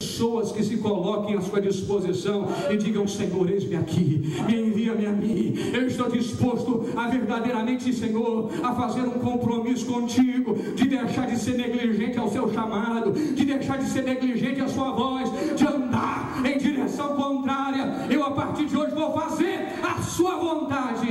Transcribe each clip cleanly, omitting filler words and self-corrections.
pessoas que se coloquem à sua disposição e digam: Senhor, eis-me aqui, me envia-me a mim, eu estou disposto a verdadeiramente, Senhor, a fazer um compromisso contigo, de deixar de ser negligente ao seu chamado, de deixar de ser negligente à sua voz, de andar em direção contrária. Eu, a partir de hoje, vou fazer a sua vontade,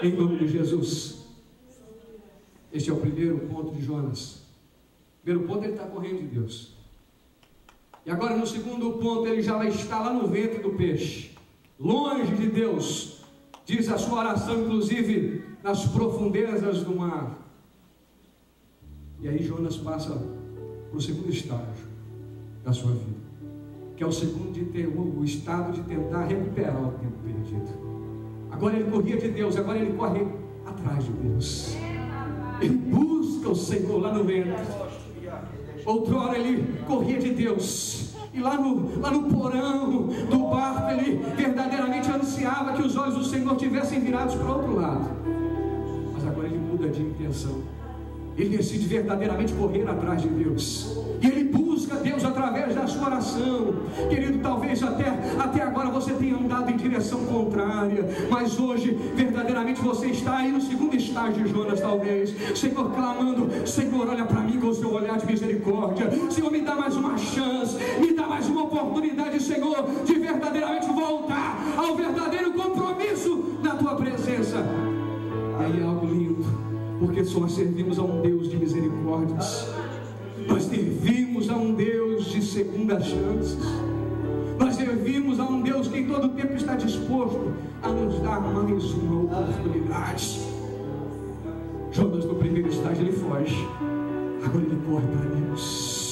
em nome de Jesus. Este é o primeiro ponto de Jonas. O primeiro ponto, ele está correndo de Deus. E agora, no segundo ponto, ele já está lá no ventre do peixe, longe de Deus. Diz a sua oração, inclusive, nas profundezas do mar. E aí Jonas passa para o segundo estágio da sua vida, que é o segundo de ter o estado de tentar recuperar o tempo perdido. Agora ele corria de Deus, agora ele corre atrás de Deus. Ele busca o Senhor lá no ventre. Outrora ele corria de Deus, e lá no porão do barco ele verdadeiramente ansiava que os olhos do Senhor tivessem virados para o outro lado. Mas agora ele muda de intenção. Ele decide verdadeiramente correr atrás de Deus, e ele busca Deus através da sua oração. Querido, talvez até agora você tenha andado em direção contrária, mas hoje verdadeiramente você está aí no segundo estágio de Jonas, talvez, Senhor, clamando: Senhor, olha para mim com o seu olhar de misericórdia. Senhor, me dá mais uma chance, me dá mais uma oportunidade, Senhor, de verdadeiramente voltar ao verdadeiro compromisso na tua presença. E aí é algo lindo, porque nós servimos a um Deus de misericórdias, nós servimos a um Deus de segundas chances, nós servimos a um Deus que em todo tempo está disposto a nos dar mais uma oportunidade. Jonas, no primeiro estágio, ele foge, agora ele corre para Deus.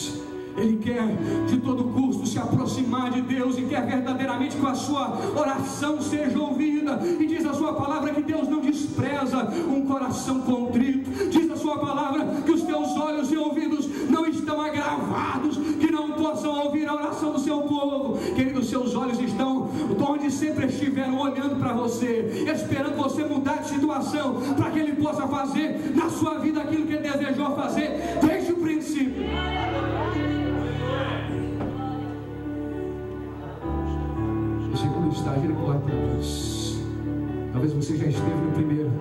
Ele quer de todo custo se aproximar de Deus, e quer verdadeiramente que a sua oração seja ouvida. E diz a sua palavra que Deus não despreza um coração contrito. Diz a sua palavra que os teus olhos e ouvidos não estão agravados, que não possam ouvir a oração do seu povo. Querido, seus olhos estão onde sempre estiveram, olhando para você, esperando você mudar de situação, para que Ele possa fazer na sua vida aquilo que Ele desejou fazer desde o princípio. O segundo estágio, ele corre para Deus. Talvez você já esteve no primeiro.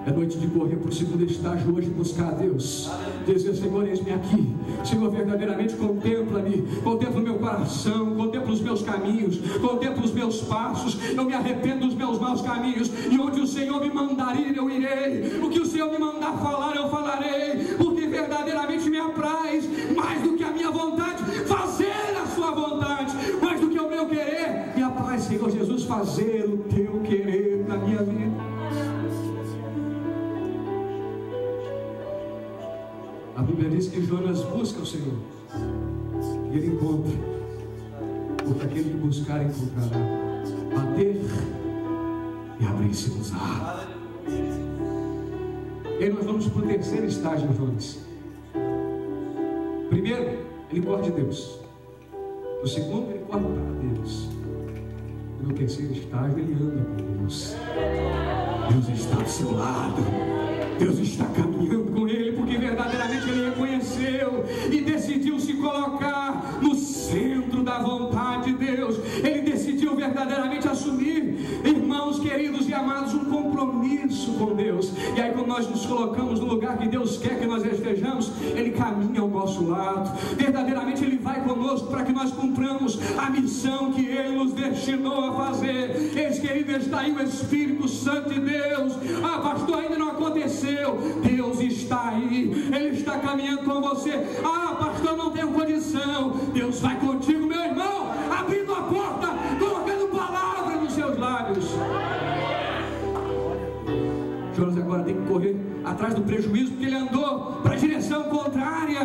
É noite de correr para o segundo estágio hoje, buscar a Deus, dizer: Senhor, eis-me aqui. Senhor, verdadeiramente contempla-me, contempla o meu coração, contempla os meus caminhos, contempla os meus passos. Eu me arrependo dos meus maus caminhos, e onde o Senhor me mandar ir, eu irei. O que o Senhor me mandar falar, eu falarei, porque verdadeiramente me apraz, mais do que a minha vontade, fazer a sua vontade, mais do que o meu querer, me apraz, Senhor Jesus, fazer o teu querer na minha vida. A Bíblia diz que Jonas busca o Senhor, e ele encontra, porque aquele que buscar encontrará, bater e abrir-se-nos-á. E aí nós vamos para o terceiro estágio de Jonas. Primeiro, ele corre de Deus. No segundo, ele corre para Deus. E no terceiro estágio, ele anda com Deus. Deus está do seu lado, Deus está caminhando com ele, porque verdadeiramente ele reconheceu e decidiu se colocar no centro da vontade de Deus. Ele decidiu verdadeiramente assumir, irmãos queridos e amados, um compromisso com Deus. E aí, quando nós nos colocamos no lugar que Deus quer que nós estejamos, Ele caminha ao nosso lado, verdadeiramente Ele vai conosco para que nós cumpramos a missão que Ele nos destinou a fazer. Eis, querido, está aí o Espírito Santo de Deus. Ah, pastor, ainda não aconteceu. Deus está aí, Ele está caminhando com você. Ah, pastor, eu não tenho condição. Deus vai contigo, meu irmão, abrindo a porta, colocando palavras nos seus lábios. Jonas agora tem que correr atrás do prejuízo, porque ele andou para a direção contrária,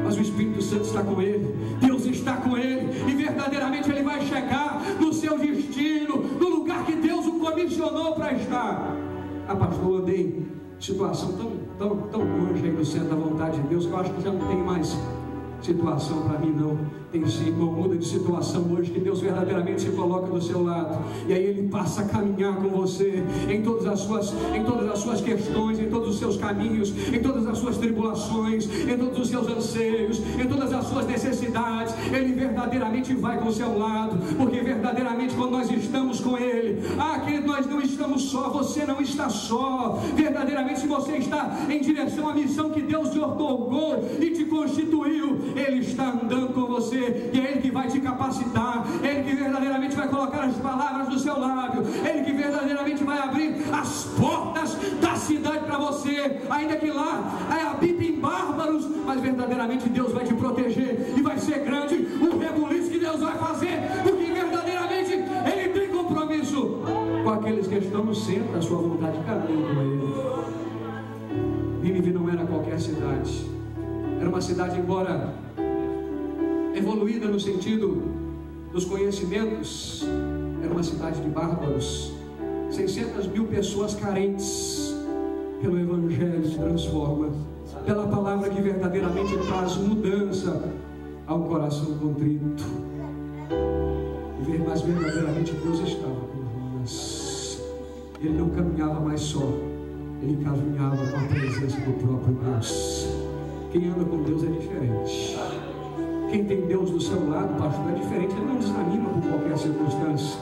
mas o Espírito Santo está com ele, Deus está com ele, e verdadeiramente ele vai chegar no seu destino, no lugar que Deus o comissionou para estar. Ah, pastor, eu andei em situação tão longe aí do centro da vontade de Deus, que eu acho que já não tem mais situação para mim não. Tem sim, irmão, muda de situação hoje, que Deus verdadeiramente se coloca do seu lado, e aí Ele passa a caminhar com você em todas as suas questões, em todos os seus caminhos, em todas as suas tribulações, em todos os seus anseios, em todas as suas necessidades. Ele verdadeiramente vai com o seu lado, porque verdadeiramente quando nós estamos com Ele, querido, nós não estamos só, você não está só. Verdadeiramente, se você está em direção à missão que Deus te otorgou e te constituiu, Ele está andando com você. E é Ele que vai te capacitar, é Ele que verdadeiramente vai colocar as palavras no seu lábio, é Ele que verdadeiramente vai abrir as portas da cidade para você, ainda que lá habitem bárbaros, mas verdadeiramente Deus vai te proteger, e vai ser grande o rebuliço que Deus vai fazer, porque verdadeiramente Ele tem compromisso com aqueles que estão no centro da sua vontade, caminhando com Ele. Nínive não era qualquer cidade, era uma cidade, embora evoluída no sentido dos conhecimentos, era uma cidade de bárbaros. 600.000 pessoas carentes. Pelo Evangelho que transforma, pela palavra que verdadeiramente traz mudança ao coração contrito. Mas verdadeiramente Deus estava com Jonas. Ele não caminhava mais só, ele caminhava com a presença do próprio Deus. Quem anda com Deus é diferente. Quem tem Deus do seu lado, pastor, é diferente. Ele não desanima por qualquer circunstância.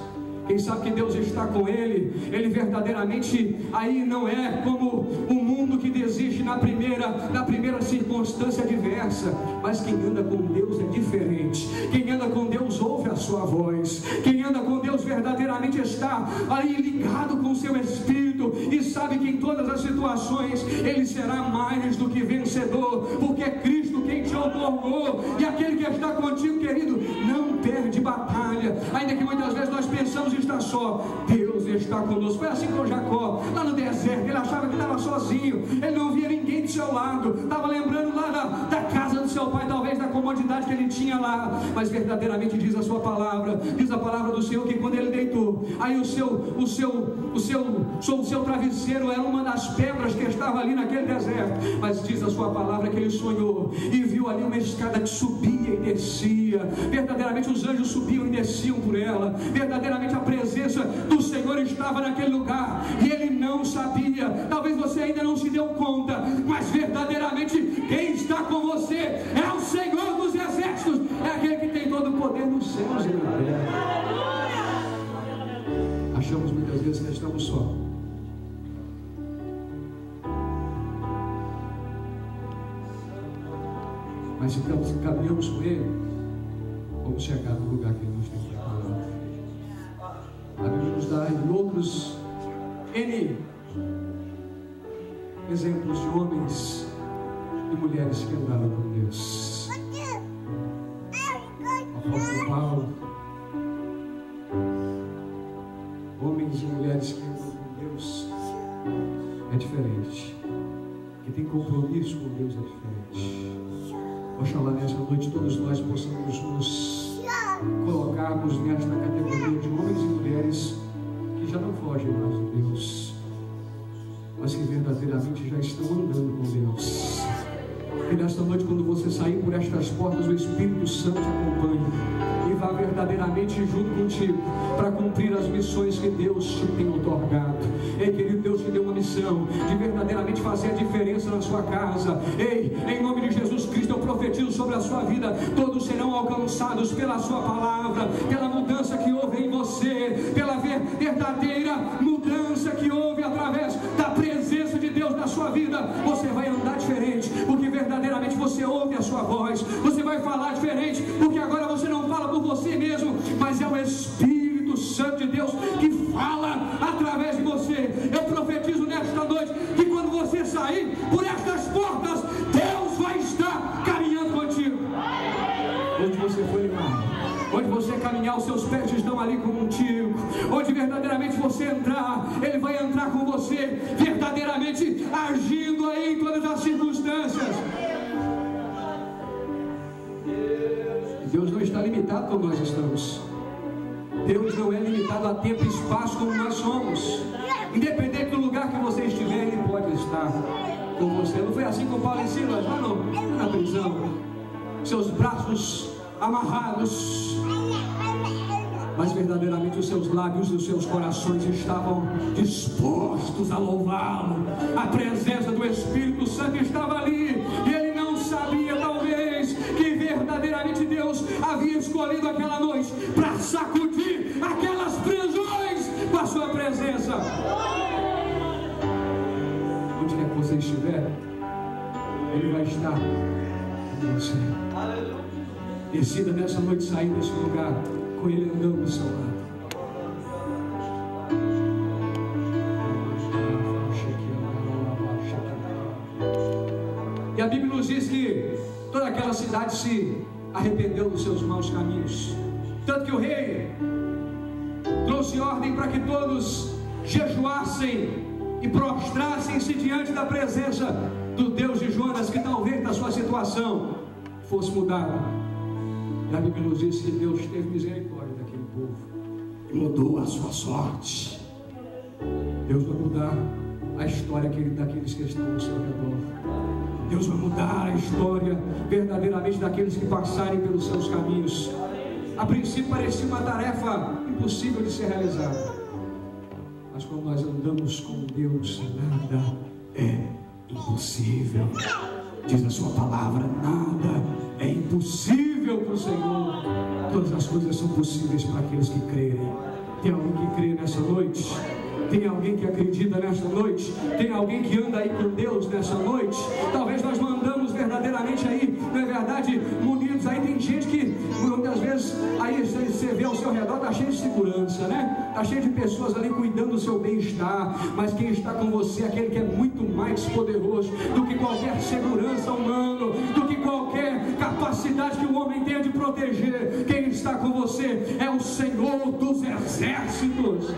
Quem sabe que Deus está com ele, ele verdadeiramente aí não é como o mundo que desiste na primeira circunstância adversa. Mas quem anda com Deus é diferente. Quem anda com Deus ouve a sua voz. Quem anda com Deus verdadeiramente está aí ligado com o seu espírito e sabe que em todas as situações ele será mais do que vencedor, porque é Cristo quem te otorgou, e aquele que está contigo, querido, não perde batalha. Ainda que muitas vezes nós pensamos estar só, Deus está conosco. Foi assim com Jacó, lá no deserto, ele achava que estava sozinho, ele não via ninguém do seu lado, estava lembrando lá da casa do seu pai, talvez da comodidade que ele tinha lá, mas verdadeiramente diz a sua palavra, diz a palavra do Senhor, que quando ele deitou, aí o seu travesseiro era uma das pedras que estava ali naquele deserto, mas diz a sua palavra que ele sonhou e viu ali uma escada que subia e descia. Verdadeiramente os anjos subiam e desciam por ela, verdadeiramente a presença do Senhor estava naquele lugar, e ele não sabia. Talvez você ainda não se deu conta, mas verdadeiramente quem está com você é o Senhor dos exércitos, é aquele que tem todo o poder nos céus e na terra. Achamos muitas vezes que estamos só, mas se caminhamos com Ele, vamos chegar no lugar que Ele nos tem preparado. A Bíblia nos dá em outros N exemplos de homens e mulheres que andaram com Deus. O apóstolo Paulo, homens e mulheres que andam com Deus é diferente. Quem tem compromisso com Deus é diferente. Oxalá nesta noite todos nós possamos nos colocarmos nesta categoria de homens e mulheres que já não fogem mais de Deus, mas que verdadeiramente já estão andando com Deus. Que nesta noite, quando você sair por estas portas, o Espírito Santo te acompanhe e vá verdadeiramente junto contigo para cumprir as missões que Deus te tem otorgado. Ei, querido, Deus te deu uma missão de verdadeiramente fazer a diferença na sua casa. Ei, em nome de Jesus Cristo, eu profetizo sobre a sua vida, todos serão alcançados pela sua palavra, pela mudança que houve em você, pela verdadeira mudança que houve através da presença de Deus na sua vida. Você vai andar diferente, porque verdadeiramente você ouve a sua voz. Você vai falar diferente, porque agora você não fala por você mesmo, mas é o Espírito Santo de Deus que fala através de você. Eu profetizo nesta noite que quando você sair por estas portas, Deus vai estar caminhando contigo. Onde você for, irmão, onde você caminhar, os seus pés estão ali contigo. Onde verdadeiramente você entrar, Ele vai entrar com você, verdadeiramente agindo aí em todas as circunstâncias. Deus não está limitado como nós estamos. Deus não é limitado a tempo e espaço como nós somos. Independente do lugar que você estiver, Ele pode estar com você. Não foi assim com Paulo e Silas lá na prisão. Seus braços amarrados, mas verdadeiramente os seus lábios e os seus corações estavam dispostos a louvá-lo. A presença do Espírito Santo estava ali, e ele não sabia, talvez, que verdadeiramente Deus havia escolhido aquela noite para sacudir aquelas prisões com a sua presença. Onde quer que você estiver, ele vai estar com você. Decida nessa noite sair desse lugar com ele andando do seu lado. E a Bíblia nos diz que toda aquela cidade se arrependeu dos seus maus caminhos, tanto que o rei trouxe ordem para que todos jejuassem e prostrassem-se diante da presença do Deus de Jonas, que talvez a sua situação fosse mudada. E a Bíblia nos diz que Deus teve misericórdia daquele povo e mudou a sua sorte. Deus vai mudar a história daqueles que estão ao seu redor. Deus vai mudar a história verdadeiramente daqueles que passarem pelos seus caminhos. A princípio parecia uma tarefa impossível de ser realizada, mas quando nós andamos com Deus, nada é impossível. Diz a sua palavra: nada é impossível para o Senhor. Todas as coisas são possíveis para aqueles que crerem. Tem alguém que crê nessa noite? Tem alguém que acredita nessa noite? Tem alguém que anda aí com Deus nessa noite? Talvez nós não andamos verdadeiramente aí, não é verdade, munidos. Aí tem gente que muitas vezes aí você vê ao seu redor, está cheio de segurança, né? Está cheio de pessoas ali cuidando do seu bem-estar, mas quem está com você é aquele que é muito mais poderoso do que qualquer segurança humana, do que qualquer capacidade que o homem tenha de proteger. Quem está com você é o Senhor dos exércitos.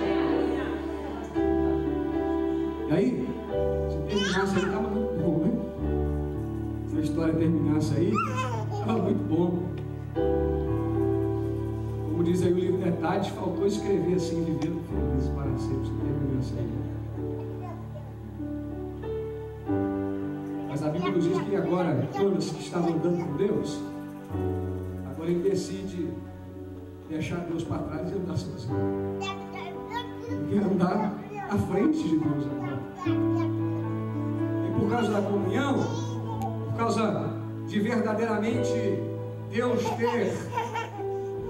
E aí, se terminasse aí, estava muito bom, né? Se a história terminasse aí, estava muito bom. Como diz aí o livro Detalhes, faltou escrever assim: vivendo felizes para sempre, se terminasse aí. Mas a Bíblia nos diz que agora, Jonas, que estava andando com Deus, agora ele decide deixar Deus para trás e andar sozinho. Ele quer andar à frente de Deus agora. E por causa da comunhão, por causa de verdadeiramente Deus ter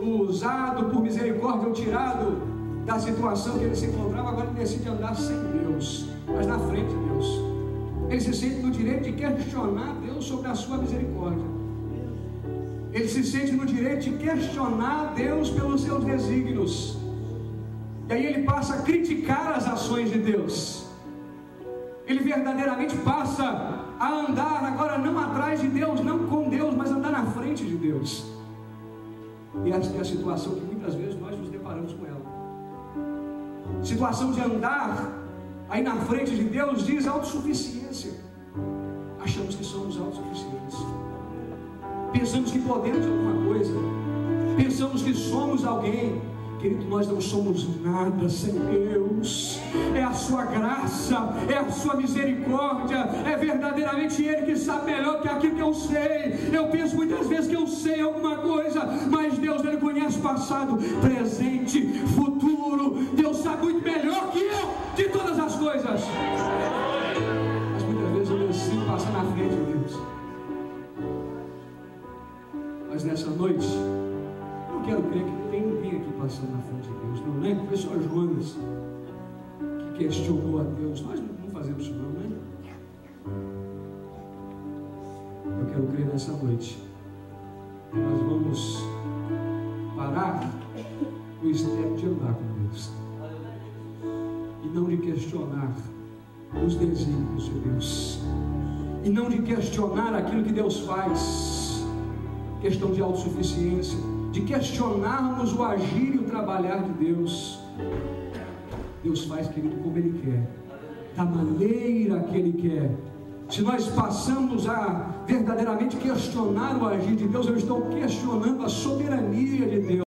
o usado por misericórdia, ou tirado da situação que ele se encontrava, agora ele decide andar sem Deus, mas na frente de Deus. Ele se sente no direito de questionar Deus sobre a sua misericórdia. Ele se sente no direito de questionar Deus pelos seus desígnios. E aí ele passa a criticar as ações de Deus. Ele verdadeiramente passa a andar agora não atrás de Deus, não com Deus, mas andar na frente de Deus. E essa é a situação que muitas vezes nós nos deparamos com ela. Situação de andar aí na frente de Deus diz autossuficiência. Achamos que somos autossuficientes. Pensamos que podemos alguma coisa. Pensamos que somos alguém. Querido, nós não somos nada sem Deus. É a sua graça, é a sua misericórdia, é verdadeiramente Ele que sabe melhor que aquilo que eu sei. Eu penso muitas vezes que eu sei alguma coisa, mas Deus, Ele conhece passado, presente, futuro. Deus sabe muito melhor que eu de todas as coisas. Mas muitas vezes eu decido passar na frente de Deus. Mas nessa noite, eu quero crer que não tem ninguém aqui passando na frente de Deus, não é? Foi só Jonas que questionou a Deus. Nós não fazemos isso não, né? Eu quero crer nessa noite que nós vamos parar o step de andar com Deus e não de questionar os desígnios de Deus e não de questionar aquilo que Deus faz, questão de autossuficiência, de questionarmos o agir e o trabalhar de Deus. Deus faz, querido, como Ele quer, da maneira que Ele quer. Se nós passamos a verdadeiramente questionar o agir de Deus, eu estou questionando a soberania de Deus.